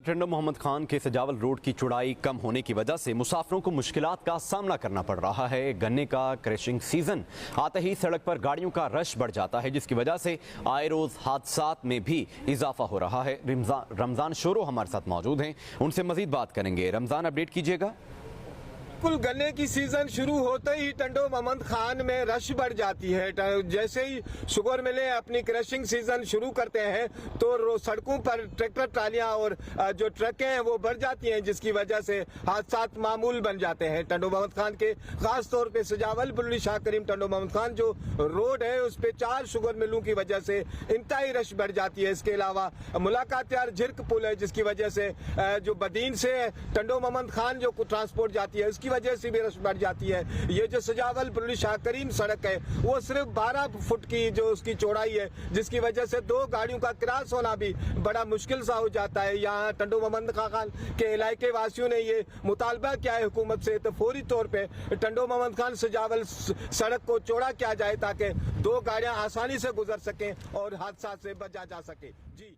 टंडो मोहम्मद खान के सजावल रोड की चौड़ाई कम होने की वजह से मुसाफिरों को मुश्किलात का सामना करना पड़ रहा है। गन्ने का क्रशिंग सीजन आते ही सड़क पर गाड़ियों का रश बढ़ जाता है, जिसकी वजह से आए रोज हादसात में भी इजाफा हो रहा है। रमजान शोरो हमारे साथ मौजूद हैं, उनसे मजीद बात करेंगे। रमजान, अपडेट कीजिएगा। बिल्कुल, गन्ने की सीजन शुरू होते ही टंडो मोहम्मद खान में रश बढ़ जाती है। जैसे ही शुगर मिलें अपनी क्रशिंग सीजन शुरू करते हैं तो सड़कों पर ट्रैक्टर ट्रालियां और जो ट्रकें हैं वो बढ़ जाती हैं, जिसकी वजह से हादसात मामूल बन जाते हैं। टंडो मोहम्मद खान के खास तौर पे सजावल बुल्ली शाह करीम टंडो मोहम्मद खान जो रोड है उस पे 4 शुगर मिलों की वजह से इंतहाई रश बढ़ जाती है। इसके अलावा मुलाकात यार झिरक पुल है, जिसकी वजह से जो बदीन से टंडो मोहम्मद खान जो ट्रांसपोर्ट जाती है उसकी वजह से भी रश बढ़ जाती है। ये जो सजावल बुल्ली शाह करीम सड़क है वो सिर्फ 12 फुट की जो उसकी चौड़ाई है, जिसकी वजह से 2 गाड़ियों का क्रॉस होना भी बड़ा मुश्किल सा हो जाता है। यहाँ टंडो मोहम्मद खान के इलाके वासियों ने ये मुतालबा किया है हुकूमत से तो फौरी तौर पे टंडो मोहम्मद खान सजावल सड़क को चौड़ा किया जाए ताकि 2 गाड़ियां आसानी से गुजर सकें और हादसा से बचा जा सके। जी।